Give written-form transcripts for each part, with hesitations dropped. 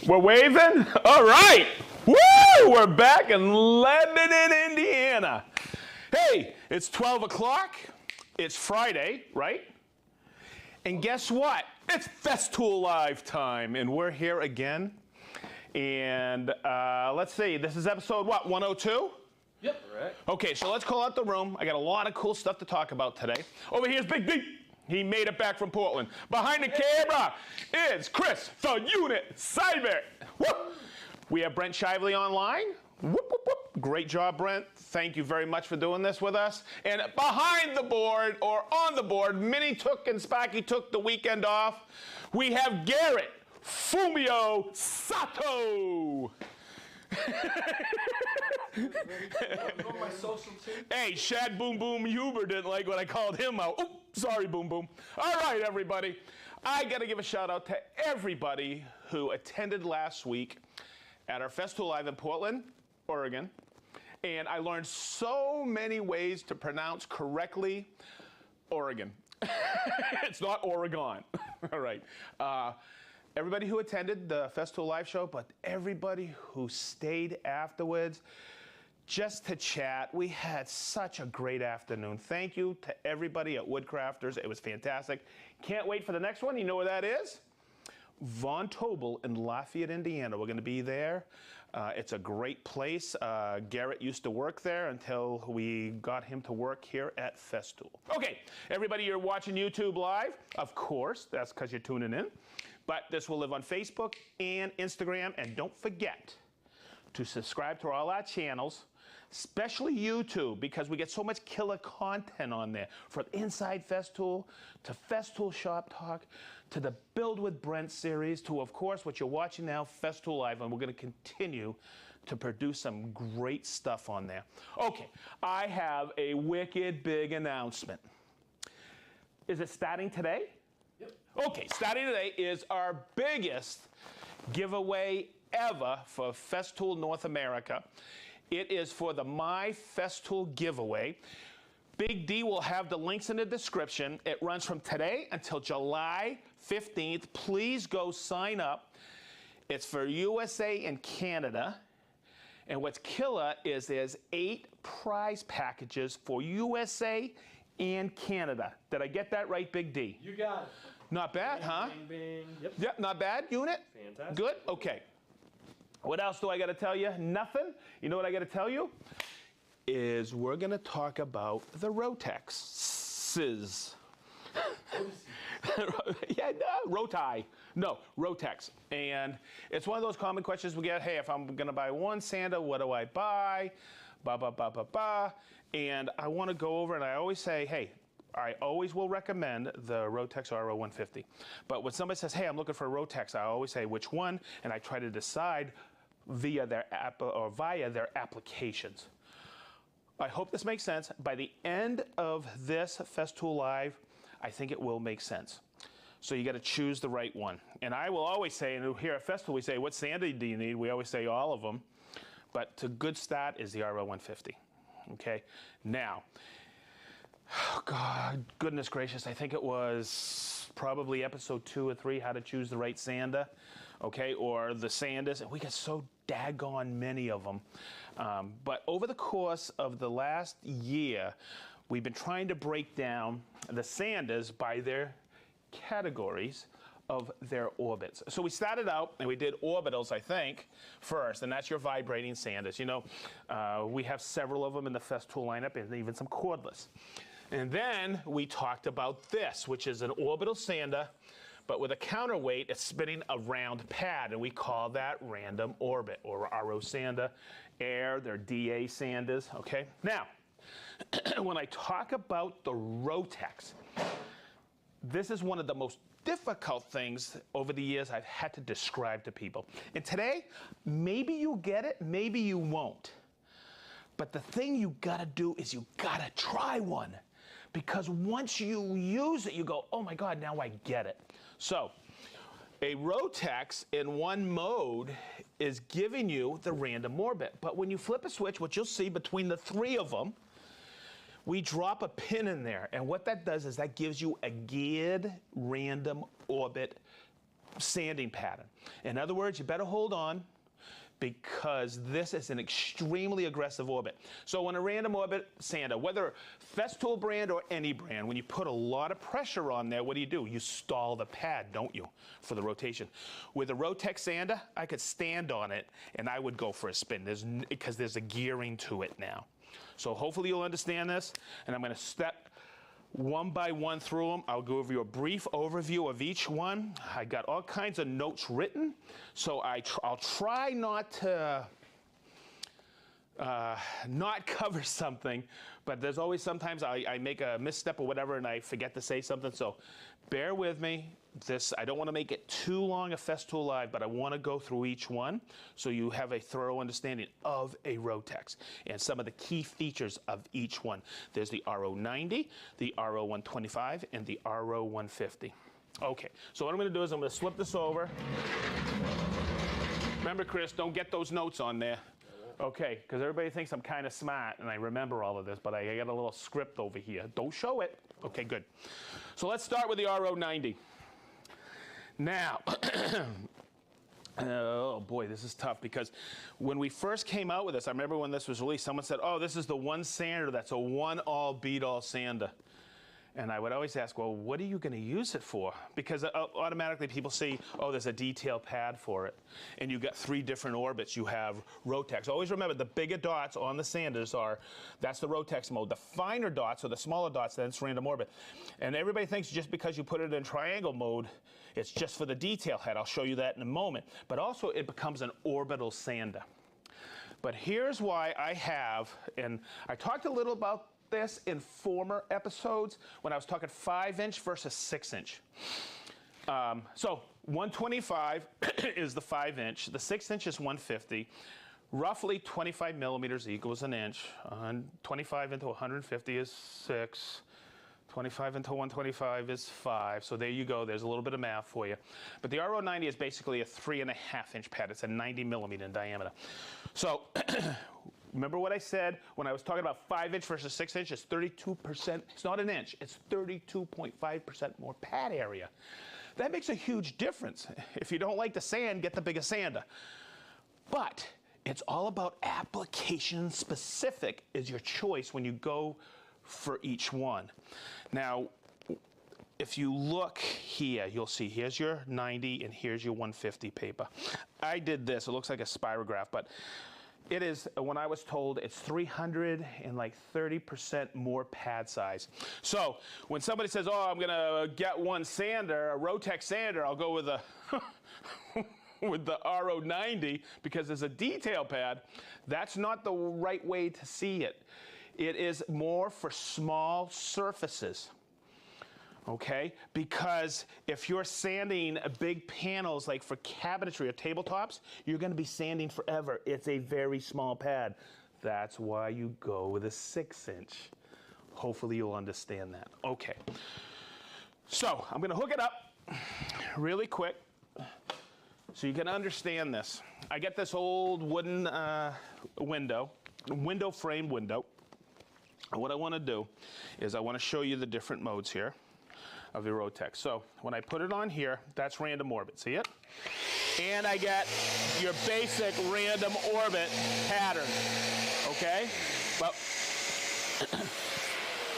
We're waving? All right. Woo! We're back in Lebanon, Indiana. Hey, it's 12 o'clock. It's Friday, right? And guess what? It's Festool Live time, and we're here again. And let's see, this is episode what, 102? Yep, right. Okay, so let's call out the room. I got a lot of cool stuff to talk about today. Over here's Big D. He made it back from Portland. Behind the camera is Chris, the unit, Cyber. Whoop. We have Brent Shively online. Whoop, whoop, whoop. Great job, Brent. Thank you very much for doing this with us. And behind the board, or on the board, Minnie took and Sparky took the weekend off. We have Garrett Fumio Sato. Hey, Shad Boom Boom Huber didn't like when I called him out. Oops, sorry, Boom Boom. All right, everybody. I got to give a shout out to everybody who attended last week at our Festool Live in Portland, Oregon. And I learned so many ways to pronounce correctly Oregon. It's not Oregon. All right. Everybody who attended the Festool Live show, but everybody who stayed afterwards just to chat. We had such a great afternoon. Thank you to everybody at Woodcrafters. It was fantastic. Can't wait for the next one. You know where that is? Von Tobel in Lafayette, Indiana. We're going to be there. It's a great place. Garrett used to work there until we got him to work here at Festool. Okay, everybody, you're watching YouTube Live. Of course, that's because you're tuning in. But this will live on Facebook and Instagram. And don't forget to subscribe to all our channels, especially YouTube, because we get so much killer content on there. From Inside Festool to Festool Shop Talk to the Build with Brent series to, of course, what you're watching now, Festool Live. And we're going to continue to produce some great stuff on there. Okay, I have a wicked big announcement. Is it starting today? Okay, starting today is our biggest giveaway ever for Festool North America. It is for the My Festool giveaway. Big D will have the links in the description. It runs from today until July 15th. Please go sign up. It's for USA and Canada. And what's killer is there's 8 prize packages for USA and Canada. Did I get that right, Big D? You got it. Not bad, bing, huh? Bing, bing. Yep. Yep, not bad, unit? Fantastic. Good? Okay. What else do I got to tell you? Nothing. You know what I got to tell you? Is we're going to talk about the Rotexes. Yeah, no, Roti. No, Rotex. And it's one of those common questions we get. Hey, if I'm going to buy one sander, what do I buy? Ba, ba, ba, ba, ba. And I want to go over, and I always say, hey, I always will recommend the Rotex RO150. But when somebody says, hey, I'm looking for a Rotex, I always say which one, and I try to decide via their app or via their applications. I hope this makes sense. By the end of this Festool Live, I think it will make sense. So you got to choose the right one. And I will always say, and here at Festool we say, what sander do you need? We always say all of them. But a good start is the RO150. Okay? Now, oh God, goodness gracious, I think it was probably episode 2 or 3, how to choose the right sander, okay, or the sanders, and we got so daggone many of them. But over the course of the last year, we've been trying to break down the sanders by their categories of their orbits. So we started out and we did orbitals, I think, first, and that's your vibrating sanders. You know, we have several of them in the Festool lineup and even some cordless. And then we talked about this, which is an orbital sander, but with a counterweight, it's spinning a round pad, and we call that random orbit, or RO sander. Air, they're DA sanders, okay? Now, when I talk about the Rotex, this is one of the most difficult things over the years I've had to describe to people. And today, maybe you get it, maybe you won't. But the thing you gotta do is you gotta try one. Because once you use it, you go, oh my God, now I get it. So, a Rotex in one mode is giving you the random orbit. But when you flip a switch, what you'll see between the 3 of them, we drop a pin in there. And what that does is that gives you a geared random orbit sanding pattern. In other words, you better hold on, because this is an extremely aggressive orbit. So when a random orbit sander, whether Festool brand or any brand, when you put a lot of pressure on there, what do? You stall the pad, don't you, for the rotation. With a Rotex sander, I could stand on it and I would go for a spin, because there's a gearing to it now. So hopefully you'll understand this, and I'm going to step one by one through them. I'll go over you a brief overview of each one. I got all kinds of notes written, so I'll try not to not cover something, but there's always sometimes I make a misstep or whatever and I forget to say something, so bear with me. I don't want to make it too long a Festool Live, but I want to go through each one so you have a thorough understanding of a Rotex and some of the key features of each one. There's the RO90, the RO125, and the RO150. Okay, so what I'm going to do is I'm going to slip this over. Remember, Chris, don't get those notes on there. Okay, because everybody thinks I'm kind of smart and I remember all of this, but I got a little script over here. Don't show it. Okay, good. So let's start with the RO90. Now, oh boy, this is tough, because when we first came out with this, I remember when this was released, someone said, oh, this is the one sander that's a one-all, beat-all sander. And I would always ask, well, what are you going to use it for? Because automatically people see, oh, there's a detail pad for it. And you got 3 different orbits. You have Rotex. Always remember, the bigger dots on the sanders that's the Rotex mode. The finer dots, or the smaller dots, that's random orbit. And everybody thinks just because you put it in triangle mode, it's just for the detail head. I'll show you that in a moment. But also, it becomes an orbital sander. But here's why I have, and I talked a little about this in former episodes when I was talking 5-inch versus 6-inch. So 125 is the 5-inch, the 6-inch is 150. Roughly 25 millimeters equals an inch. 25 into 150 is 6. 25 into 125 is 5. So there you go. There's a little bit of math for you. But the RO90 is basically a 3.5-inch pad. It's a 90 millimeter in diameter. So remember what I said when I was talking about 5-inch versus 6-inch? It's 32%. It's not an inch. It's 32.5% more pad area. That makes a huge difference. If you don't like the sand, get the bigger sander. But it's all about application specific is your choice when you go for each one. Now, if you look here, you'll see here's your 90 and here's your 150 paper. I did this. It looks like a spirograph, but it is, when I was told, it's 330% more pad size. So when somebody says, oh, I'm going to get one sander, a Rotex sander, I'll go with a with the RO90 because there's a detail pad. That's not the right way to see it. It is more for small surfaces. Okay, because if you're sanding big panels like for cabinetry or tabletops, you're going to be sanding forever. It's a very small pad. That's why you go with a 6-inch. Hopefully you'll understand that. Okay, so I'm going to hook it up really quick so you can understand this. I get this old wooden window frame window. And what I want to do is I want to show you the different modes here of the Rotex. So when I put it on here, that's random orbit. See it? And I get your basic random orbit pattern. Okay? But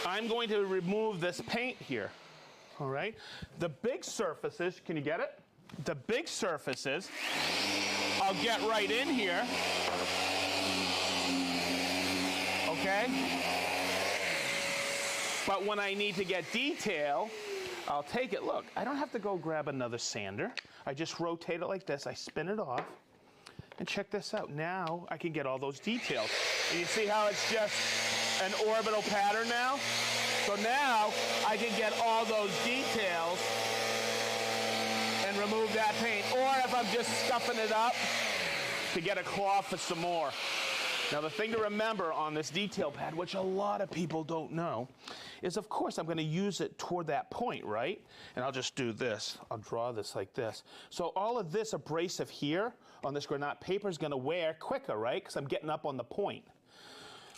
I'm going to remove this paint here. All right? The big surfaces, can you get it? The big surfaces, I'll get right in here. Okay? But when I need to get detail, I'll take it. Look, I don't have to go grab another sander. I just rotate it like this. I spin it off. And check this out. Now I can get all those details. And you see how it's just an orbital pattern now? So now I can get all those details and remove that paint. Or if I'm just scuffing it up, to get a cloth for some more. Now the thing to remember on this detail pad, which a lot of people don't know, is of course I'm going to use it toward that point, right? And I'll just do this. I'll draw this like this. So all of this abrasive here on this granite paper is going to wear quicker, right? Because I'm getting up on the point.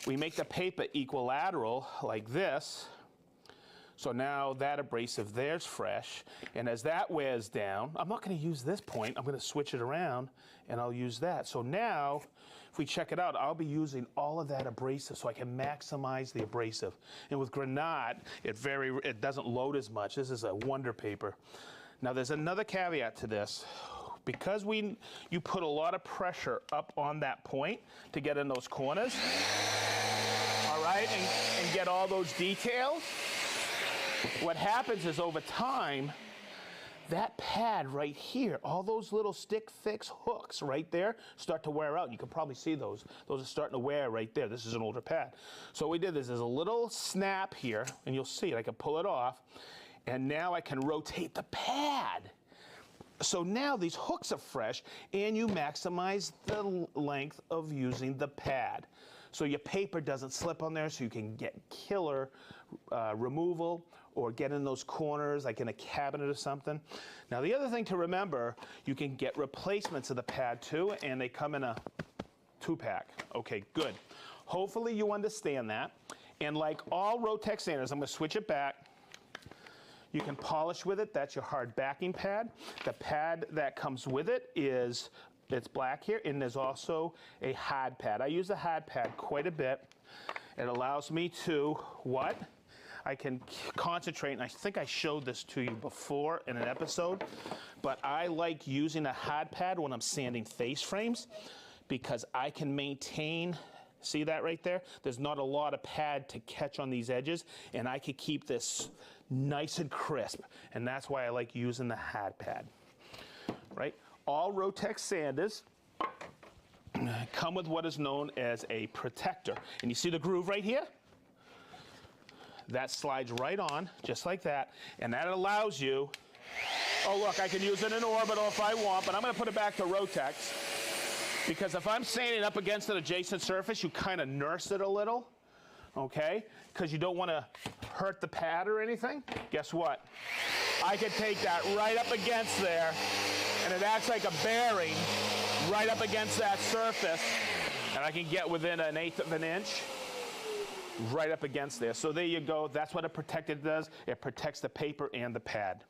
We make the paper equilateral like this So now that abrasive there's fresh, and as that wears down, I'm not going to use this point, I'm going to switch it around and I'll use that. So now, if we check it out, I'll be using all of that abrasive so I can maximize the abrasive. And with Granat, it doesn't load as much. This is a wonder paper. Now there's another caveat to this. Because you put a lot of pressure up on that point to get in those corners, all right, and get all those details, what happens is over time, that pad right here, all those little stick fix hooks right there start to wear out. You can probably see those. Those are starting to wear right there. This is an older pad. So what we did is there's a little snap here, and you'll see it. I can pull it off, and now I can rotate the pad. So now these hooks are fresh, and you maximize the length of using the pad. So your paper doesn't slip on there, so you can get killer removal or get in those corners like in a cabinet or something. Now the other thing to remember, you can get replacements of the pad too, and they come in a 2-pack. Okay, good. Hopefully you understand that. And like all Rotex sanders, I'm going to switch it back. You can polish with it. That's your hard backing pad. The pad that comes with it it's black here, and there's also a hard pad. I use the hard pad quite a bit. It allows me to, I can concentrate, and I think I showed this to you before in an episode, but I like using a hard pad when I'm sanding face frames because I can maintain, see that right there? There's not a lot of pad to catch on these edges, and I could keep this nice and crisp, and that's why I like using the hard pad, right? All Rotex sanders come with what is known as a protector, and you see the groove right here? That slides right on, just like that, and that allows you, oh look, I can use it in orbital if I want, but I'm going to put it back to Rotex, because if I'm sanding up against an adjacent surface, you kind of nurse it a little, okay? Because you don't want to hurt the pad or anything. Guess what? I can take that right up against there, and it acts like a bearing right up against that surface, and I can get within 1/8 of an inch right up against there. So there you go. That's what a protector does. It protects the paper and the pad.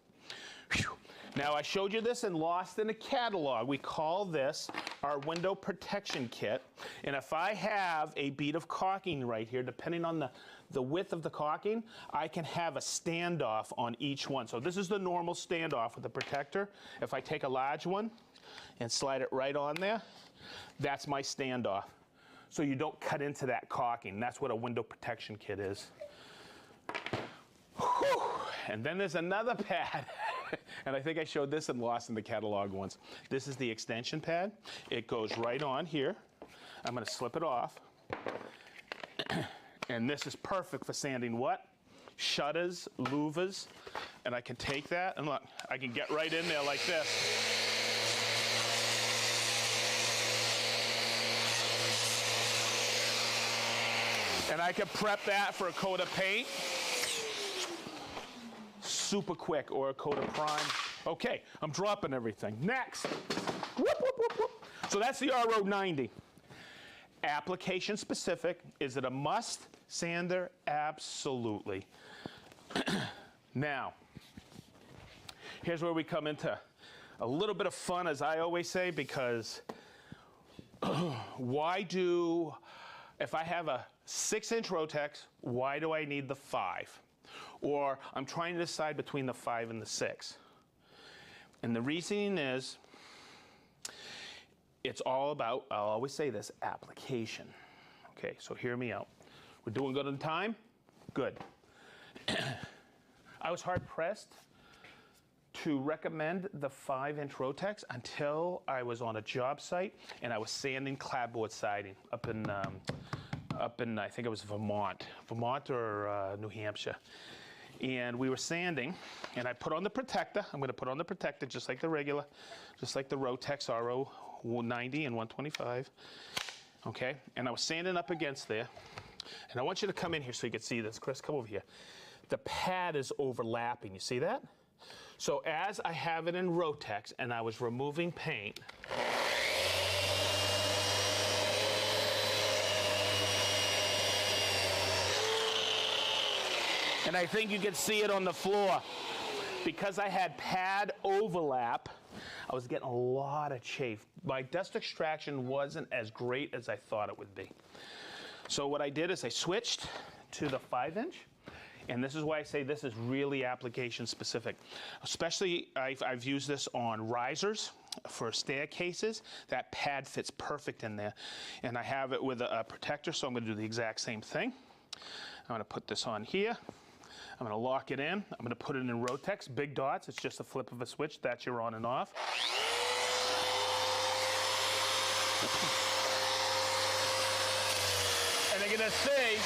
Whew. Now, I showed you this and lost in a catalog. We call this our window protection kit. And if I have a bead of caulking right here, depending on the width of the caulking, I can have a standoff on each one. So this is the normal standoff with the protector. If I take a large one and slide it right on there, that's my standoff. So you don't cut into that caulking. That's what a window protection kit is. Whew. And then there's another pad. And I think I showed this and lost in the catalog once. This is the extension pad. It goes right on here. I'm going to slip it off. And this is perfect for sanding what? Shutters, louvers. And I can take that and look, I can get right in there like this. And I can prep that for a coat of paint. Super quick, or a coat of prime. Okay, I'm dropping everything. Next. Whoop, whoop, whoop, whoop. So that's the RO90. Application specific. Is it a must sander? Absolutely. Now, here's where we come into a little bit of fun, as I always say, because if I have a 6-inch Rotex, why do I need the 5? Or I'm trying to decide between the 5 and the 6. And the reasoning is, it's all about, I'll always say this, application. Okay, so hear me out. We're doing good on time? Good. I was hard pressed to recommend the 5-inch Rotex until I was on a job site and I was sanding clapboard siding up in I think it was Vermont or New Hampshire. And we were sanding, and I put on the protector. I'm going to put on the protector just like the regular, just like the Rotex RO90 and 125. Okay, and I was sanding up against there. And I want you to come in here so you can see this. Chris, come over here. The pad is overlapping. You see that? So as I have it in Rotex and I was removing paint, And I think you can see it on the floor. Because I had pad overlap, I was getting a lot of chafe. My dust extraction wasn't as great as I thought it would be. So what I did is I switched to the 5-inch. And this is why I say this is really application specific. Especially, I've used this on risers for staircases. That pad fits perfect in there. And I have it with a protector, so I'm going to do the exact same thing. I'm going to put this on here. I'm going to lock it in. I'm going to put it in Rotex, big dots. It's just a flip of a switch. That's your on and off. And you're going to see,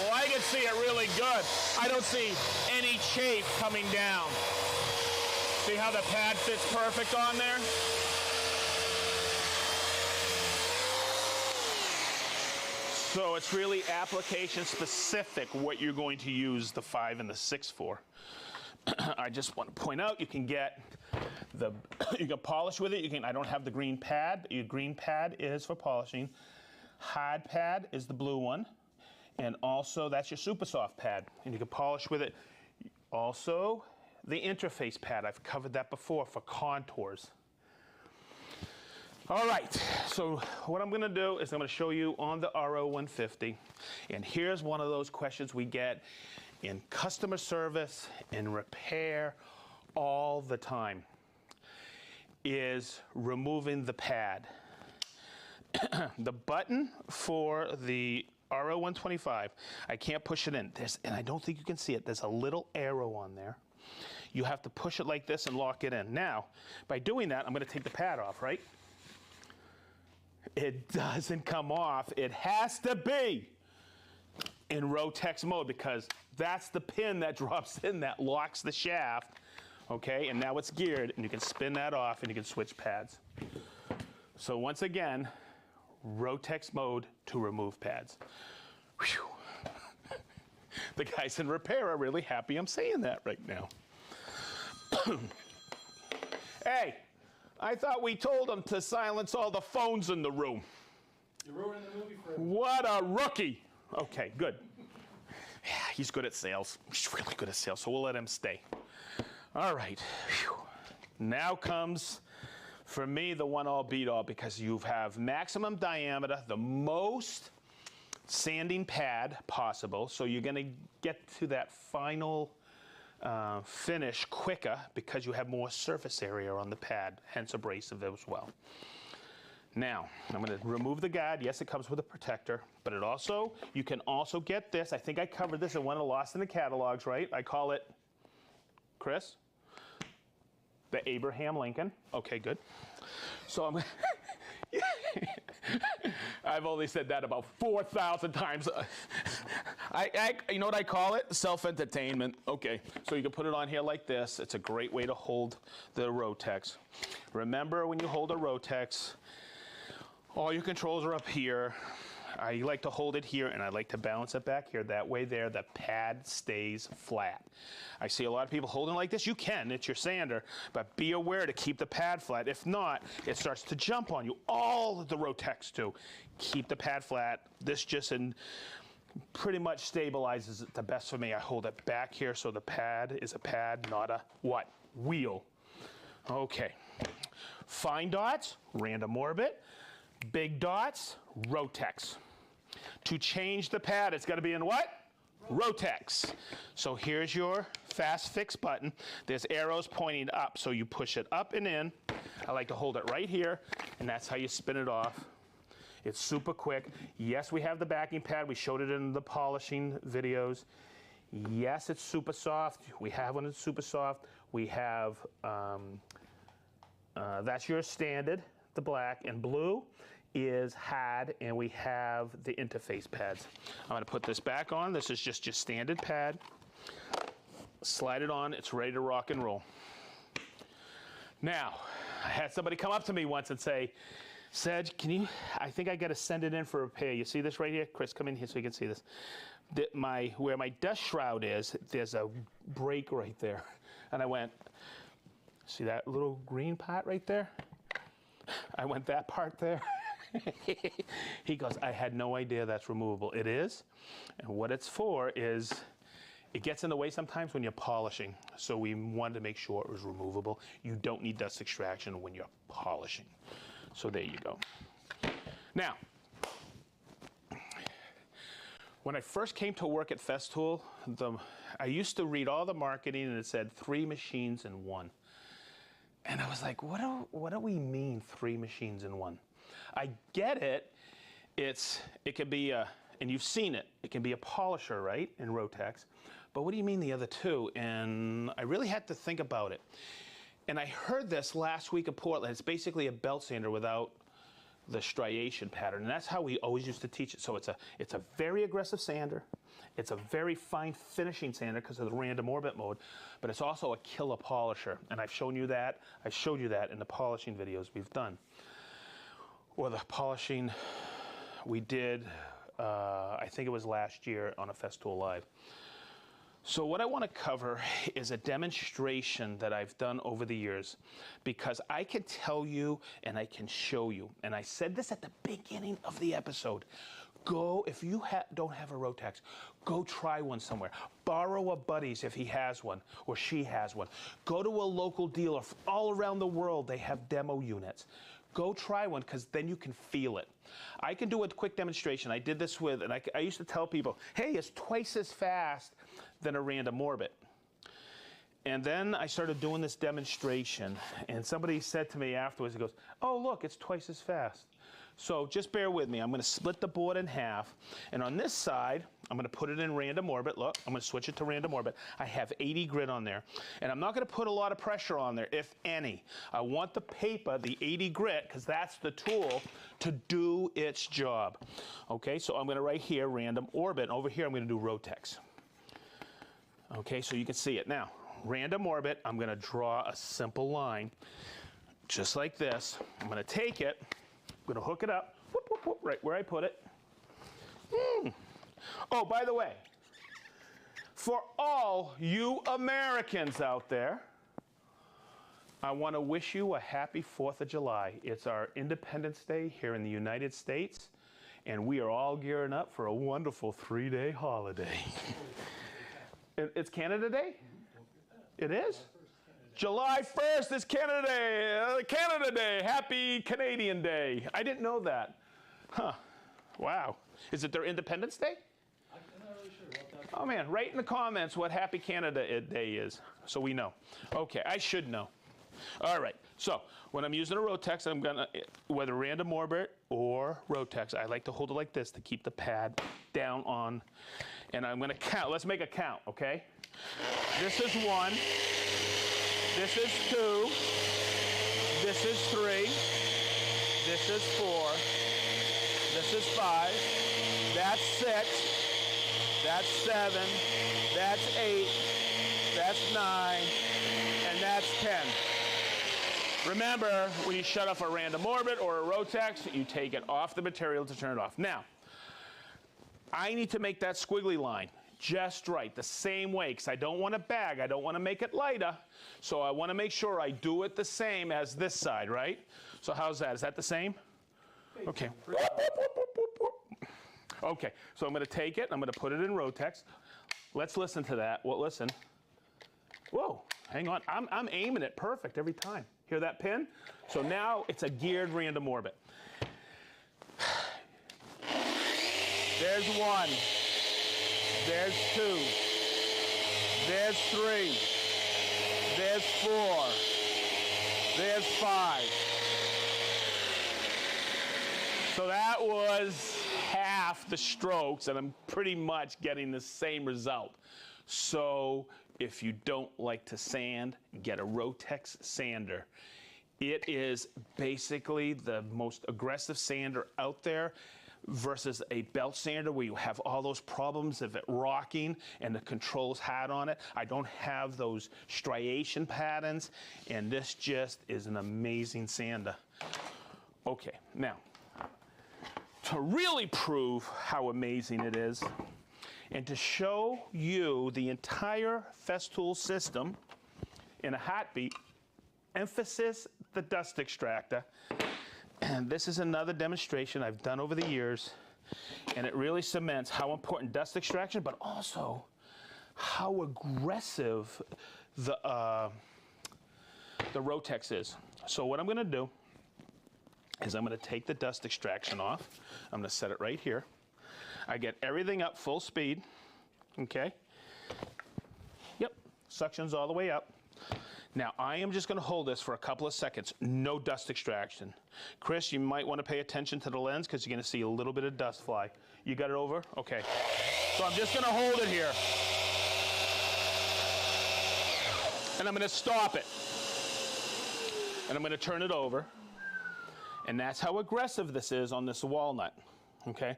well, I can see it really good. I don't see any chafe coming down. See how the pad fits perfect on there? So it's really application specific what you're going to use the 5 and the 6 for. I just want to point out you can get you can polish with it. I don't have the green pad, but your green pad is for polishing. Hard pad is the blue one. And also that's your super soft pad. And you can polish with it. Also the interface pad, I've covered that before for contours. All right, so what I'm going to do is I'm going to show you on the RO150, and here's one of those questions we get in customer service, in repair, all the time, is removing the pad. The button for the RO125, I can't push it in, and I don't think you can see it, there's a little arrow on there. You have to push it like this and lock it in. Now, by doing that, I'm going to take the pad off, right? It doesn't come off. It has to be in Rotex mode because that's the pin that drops in that locks the shaft. Okay, and now it's geared, and you can spin that off, and you can switch pads. So once again, Rotex mode to remove pads. Whew. The guys in repair are really happy I'm saying that right now. Hey. I thought we told him to silence all the phones in the room. You're ruining the movie for him. What a rookie. Okay, good. Yeah, he's good at sales. He's really good at sales, so we'll let him stay. All right. Whew. Now comes, for me, the one-all beat-all because you have maximum diameter, the most sanding pad possible, so you're going to get to that final finish quicker because you have more surface area on the pad, hence abrasive as well. Now, I'm going to remove the guard. Yes, it comes with a protector, but it also, you can also get this. I think I covered this in one of the Lost in the Catalogs, right? I call it, Chris? The Abraham Lincoln. Okay, good. So I'm I've only said that about 4,000 times. You know what I call it? Self-entertainment. Okay, so you can put it on here like this. It's a great way to hold the Rotex. Remember, when you hold a Rotex, all your controls are up here. I like to hold it here, and I like to balance it back here. That way there, the pad stays flat. I see a lot of people holding like this. You can, it's your sander, but be aware to keep the pad flat. If not, it starts to jump on you. All the Rotex do. Keep the pad flat. This just pretty much stabilizes it the best for me. I hold it back here so the pad is a pad, not a what? Wheel. Okay. Fine dots, random orbit. Big dots, Rotex. To change the pad, it's got to be in what? Rotex. So here's your fast fix button. There's arrows pointing up, so you push it up and in. I like to hold it right here, and that's how you spin it off. It's super quick. Yes, we have the backing pad. We showed it in the polishing videos. Yes, it's super soft. We have one that's super soft. We have, that's your standard, the black, and blue is hard, and we have the interface pads. I'm going to put this back on. This is just your standard pad. Slide it on. It's ready to rock and roll. Now, I had somebody come up to me once and say, Sedge, I think I got to send it in for repair. You see this right here? Chris, come in here so you can see this. Where my dust shroud is, there's a break right there. And I went, see that little green part right there? I went, that part there? He goes, I had no idea that's removable. It is. And what it's for is It gets in the way sometimes when you're polishing, so we wanted to make sure it was removable. You don't need dust extraction when you're polishing. So there you go. Now, when I first came to work at Festool, I used to read all the marketing and it said 3 machines in 1. And I was like, what do we mean 3 machines in 1? I get it. It could be and you've seen it. It can be a polisher, right, in Rotex. But what do you mean the other 2? And I really had to think about it. And I heard this last week in Portland. It's basically a belt sander without the striation pattern. And that's how we always used to teach it. So it's a very aggressive sander. It's a very fine finishing sander because of the random orbit mode, but it's also a killer polisher. And I've shown you that. I showed you that in the polishing videos we've done. Or the polishing we did, I think it was last year on a Festool Live. So what I want to cover is a demonstration that I've done over the years, because I can tell you and I can show you. And I said this at the beginning of the episode. Go, if you don't have a Rotex, go try one somewhere. Borrow a buddy's if he has one or she has one. Go to a local dealer. All around the world, they have demo units. Go try one, because then you can feel it. I can do a quick demonstration. I did this with, and I used to tell people, hey, it's twice as fast than a random orbit. And then I started doing this demonstration, and somebody said to me afterwards, he goes, oh, look, it's twice as fast. So just bear with me. I'm going to split the board in half, and on this side, I'm going to put it in random orbit. Look, I'm going to switch it to random orbit. I have 80 grit on there, and I'm not going to put a lot of pressure on there, if any. I want the paper, the 80 grit, because that's the tool, to do its job. Okay, so I'm going to right here, random orbit, and over here I'm going to do Rotex. Okay, so you can see it. Now, random orbit, I'm going to draw a simple line, just like this. I'm going to take it, I'm going to hook it up, whoop, whoop, whoop, right where I put it. Oh, by the way, for all you Americans out there, I want to wish you a happy 4th of July. It's our Independence Day here in the United States, and we are all gearing up for a wonderful 3-day holiday. It's Canada Day? It is? July 1st is Canada Day. Canada Day. Happy Canadian Day. I didn't know that. Huh. Wow. Is it their Independence Day? I'm not really sure. Oh, man. Write in the comments what Happy Canada Day is so we know. Okay. I should know. All right. So when I'm using a Rotex, I'm going to, whether random orbit or Rotex, I like to hold it like this to keep the pad down on. And I'm going to count. Let's make a count, okay? This is 1. This is 2. This is 3. This is 4. This is 5. That's 6. That's 7. That's 8. That's 9. And that's 10. Remember, when you shut off a random orbit or a Rotex, you take it off the material to turn it off. Now, I need to make that squiggly line just right, the same way, because I don't want to bag. I don't want to make it lighter. So I want to make sure I do it the same as this side, right? So how's that? Is that the same? Okay. Okay, so I'm going to take it. I'm going to put it in Rotex. Let's listen to that. Well, listen. Whoa, hang on. I'm aiming it perfect every time. Hear that pin? So now it's a geared random orbit. There's 1. There's 2. There's 3. There's 4. There's 5. So that was half the strokes, and I'm pretty much getting the same result. So if you don't like to sand, get a Rotex sander. It is basically the most aggressive sander out there versus a belt sander where you have all those problems of it rocking and the controls hard on it. I don't have those striation patterns, and this just is an amazing sander. Okay, now, to really prove how amazing it is, and to show you the entire Festool system in a heartbeat, emphasis the dust extractor. And this is another demonstration I've done over the years, and it really cements how important dust extraction, but also how aggressive the Rotex is. So what I'm going to do is I'm going to take the dust extraction off. I'm going to set it right here. I get everything up full speed, okay? Yep, suctions all the way up. Now, I am just going to hold this for a couple of seconds. No dust extraction. Chris, you might want to pay attention to the lens because you're going to see a little bit of dust fly. You got it over? Okay. So I'm just going to hold it here. And I'm going to stop it. And I'm going to turn it over. And that's how aggressive this is on this walnut. Okay?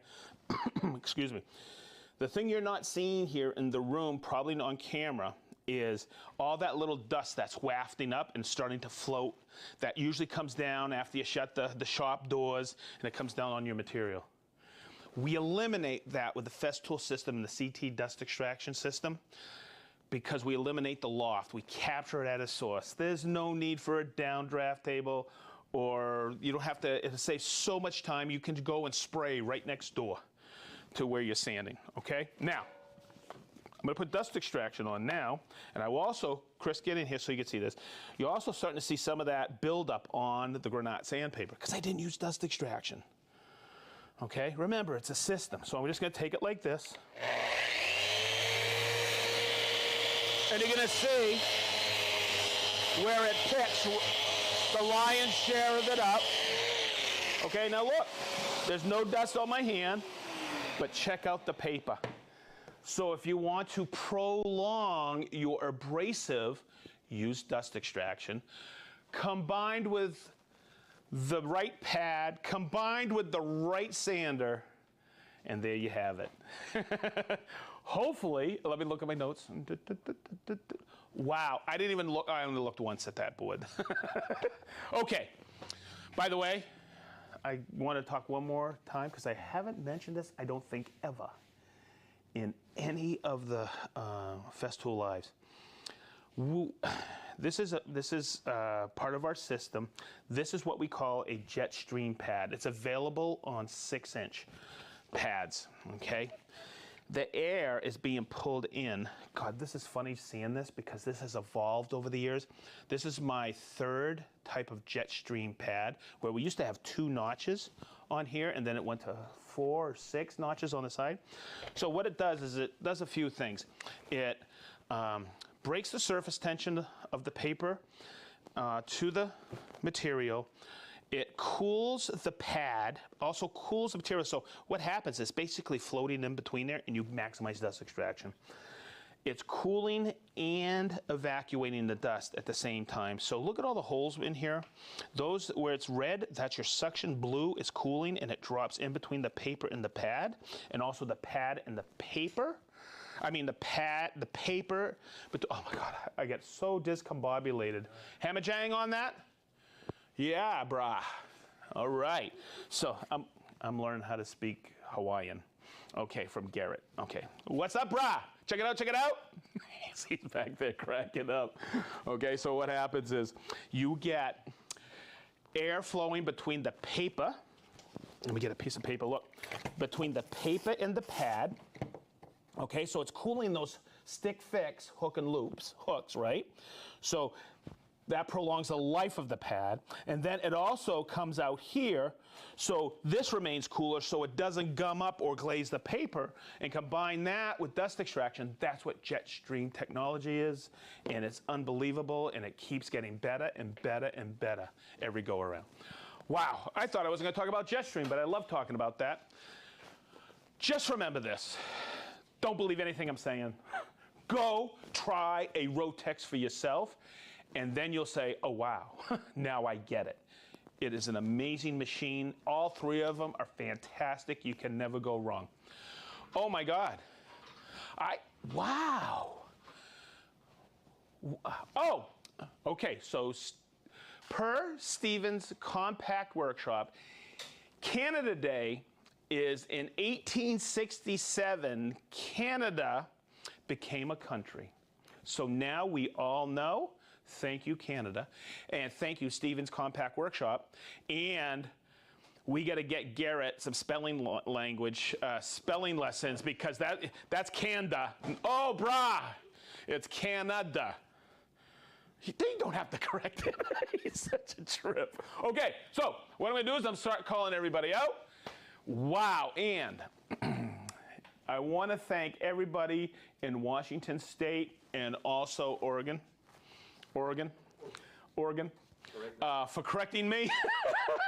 Excuse me. The thing you're not seeing here in the room, probably on camera, is all that little dust that's wafting up and starting to float. That usually comes down after you shut the shop doors, and it comes down on your material. We eliminate that with the Festool system and the CT dust extraction system because we eliminate the loft. We capture it at a source. There's no need for a downdraft table, or you don't have to. It saves so much time. You can go and spray right next door to where you're sanding, okay? Now, I'm going to put dust extraction on now, and I will also, Chris, get in here so you can see this. You're also starting to see some of that buildup on the granite sandpaper because I didn't use dust extraction. Okay, remember, it's a system. So I'm just going to take it like this. And you're going to see where it picks the lion's share of it up. Okay, now look, there's no dust on my hand, but check out the paper. So if you want to prolong your abrasive, use dust extraction, combined with the right pad, combined with the right sander, and there you have it. Hopefully, let me look at my notes. Wow, I didn't even look, I only looked once at that board. Okay, by the way, I want to talk one more time because I haven't mentioned this, I don't think, ever in any of the Festool lives. This is part of our system. This is what we call a jet stream pad. It's available on 6-inch pads, okay? The air is being pulled in. God, this is funny seeing this because this has evolved over the years. This is my third type of jet stream pad where we used to have 2 notches on here and then it went to 4 or 6 notches on the side. So what it does is it does a few things. It breaks the surface tension of the paper to the material. It cools the pad, also cools the material. So what happens is basically floating in between there and you maximize dust extraction. It's cooling and evacuating the dust at the same time. So look at all the holes in here. Those where it's red, that's your suction. Blue is cooling and it drops in between the paper and the pad, and also the pad and the paper. I mean the paper, but oh my God, I get so discombobulated. Hamajang on that? Yeah, brah. All right. So I'm learning how to speak Hawaiian. Okay, from Garrett. Okay. What's up, brah? Check it out, check it out. He's back there cracking up. Okay, so what happens is you get air flowing between the paper. Let me get a piece of paper, look. Between the paper and the pad. Okay, so it's cooling those stick fix hook and loops, hooks, right? So that prolongs the life of the pad. And then it also comes out here, so this remains cooler so it doesn't gum up or glaze the paper. And combine that with dust extraction, that's what jet stream technology is. And it's unbelievable, and it keeps getting better and better and better every go around. Wow, I thought I wasn't gonna talk about jet stream, but I love talking about that. Just remember this. Don't believe anything I'm saying. Go try a Rotex for yourself, and then you'll say, oh wow, now I get it. It is an amazing machine. All 3 of them are fantastic. You can never go wrong. Oh my God. Wow. Oh, okay, so per Stevens Compact Workshop, Canada Day is in 1867, Canada became a country. So now we all know, thank you, Canada, and thank you, Stevens Compact Workshop. And we got to get Garrett some spelling spelling lessons, because that's Canada. Oh, brah, it's Canada. They don't have to correct it. He's such a trip. Okay, so what I'm going to do is I'm start calling everybody out. Wow, and I want to thank everybody in Washington State and also Oregon, for correcting me.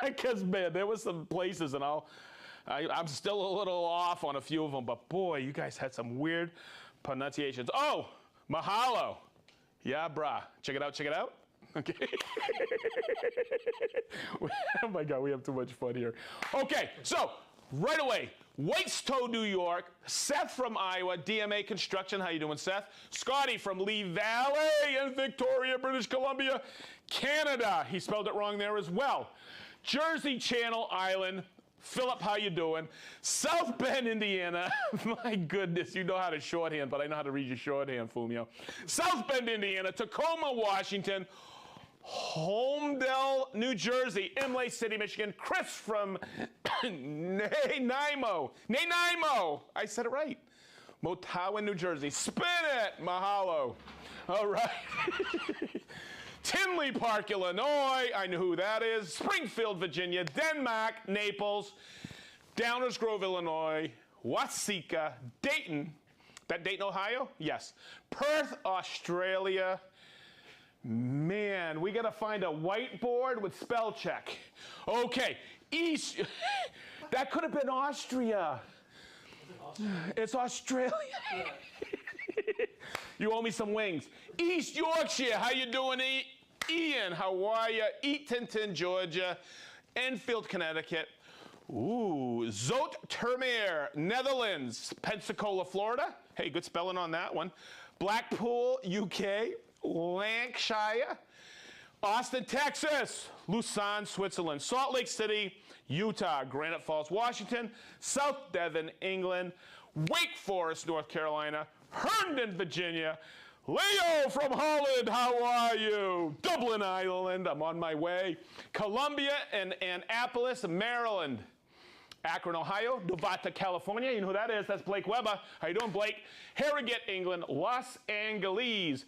Because, man, there was some places, and I'm still a little off on a few of them, but boy, you guys had some weird pronunciations. Oh, mahalo. Yeah, brah. Check it out, check it out. Okay. Oh my God, we have too much fun here. Okay, so right away, Whitestow, New York. Seth from Iowa, DMA Construction. How you doing, Seth? Scotty from Lee Valley in Victoria, British Columbia, Canada. He spelled it wrong there as well. Jersey Channel Island. Philip, how you doing? South Bend, Indiana. My goodness, you know how to shorthand, but I know how to read your shorthand, Fumio. South Bend, Indiana. Tacoma, Washington. Holmdel, New Jersey. Imlay City, Michigan. Chris from Nanaimo. I said it right. Motawan, New Jersey. Spin it. Mahalo. All right. Tinley Park, Illinois. I know who that is. Springfield, Virginia. Denmark, Naples. Downers Grove, Illinois. Waseca, Dayton. That Dayton, Ohio? Yes. Perth, Australia. Man, we got to find a whiteboard with spell check. Okay. East. That could have been Austria. It's Australia. You owe me some wings. East Yorkshire, how you doing, Ian? How are you? Eatonton, Georgia. Enfield, Connecticut. Ooh, Zoetermeer, Netherlands. Pensacola, Florida. Hey, good spelling on that one. Blackpool, UK. Lancashire. Austin, Texas. Lausanne, Switzerland. Salt Lake City, Utah. Granite Falls, Washington. South Devon, England. Wake Forest, North Carolina. Herndon, Virginia. Leo from Holland, how are you? Dublin, Ireland, I'm on my way. Columbia and Annapolis, Maryland. Akron, Ohio. Novata, California. You know who that is? That's Blake Weber. How you doing, Blake? Harrogate, England. Los Angeles.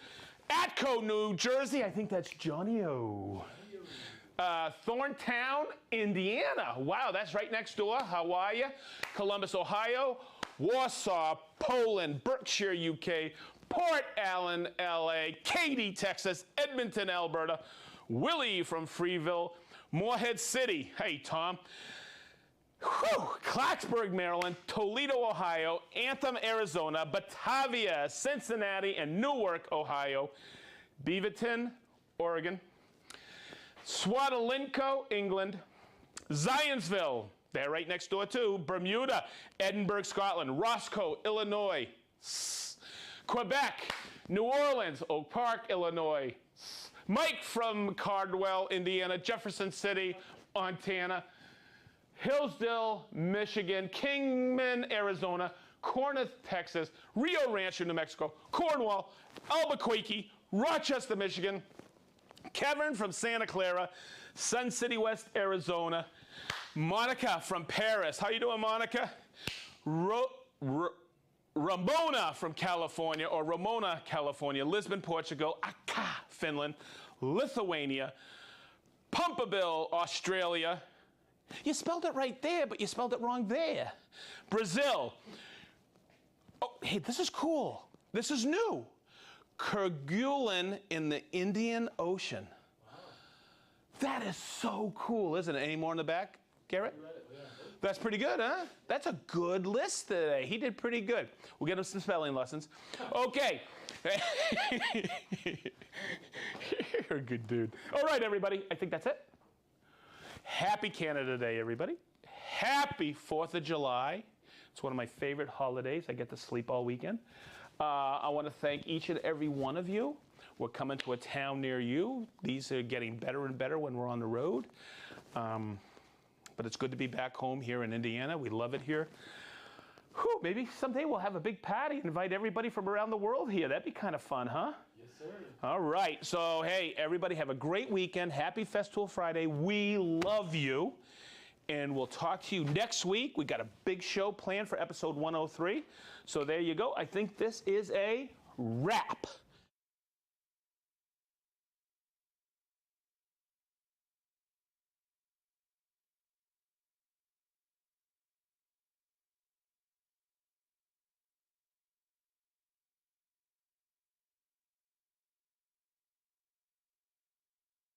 Atco, New Jersey. I think that's Johnny-O. Thorntown, Indiana. Wow, that's right next door. How are you? Columbus, Ohio. Warsaw, Poland. Berkshire, UK. Port Allen, LA. Katy, Texas. Edmonton, Alberta. Willie from Freeville. Morehead City. Hey, Tom. Whew. Clarksburg, Maryland. Toledo, Ohio. Anthem, Arizona. Batavia, Cincinnati, and Newark, Ohio. Beaverton, Oregon. Swatolinco, England. Zionsville, they're right next door too. Bermuda, Edinburgh, Scotland. Roscoe, Illinois. Quebec, New Orleans, Oak Park, Illinois. Mike from Cardwell, Indiana. Jefferson City, Montana. Hillsdale, Michigan. Kingman, Arizona. Corinth, Texas. Rio Rancho, New Mexico. Cornwall, Albuquerque. Rochester, Michigan. Kevin from Santa Clara. Sun City West, Arizona. Monica from Paris. How you doing, Monica? Ramona from California, or Ramona, California. Lisbon, Portugal. Akka, Finland. Lithuania. Pumpaville, Australia. You spelled it right there, but you spelled it wrong there. Brazil. Oh, hey, this is cool. This is new. Kerguelen in the Indian Ocean. Wow. That is so cool, isn't it? Any more in the back, Garrett? You read it, yeah. That's pretty good, huh? That's a good list today. He did pretty good. We'll get him some spelling lessons. Okay. You're a good dude. All right, everybody. I think that's it. Happy Canada Day, everybody. Happy 4th of July. It's one of my favorite holidays. I get to sleep all weekend. I want to thank each and every one of you. We're coming to a town near you. These are getting better and better when we're on the road. But it's good to be back home here in Indiana. We love it here. Whew, maybe someday we'll have a big party and invite everybody from around the world here. That'd be kind of fun, huh? Yes, sir. All right. So, hey, everybody have a great weekend. Happy Festool Friday. We love you. and we'll talk to you next week. We got a big show planned for episode 103. So there you go. I think this is a wrap.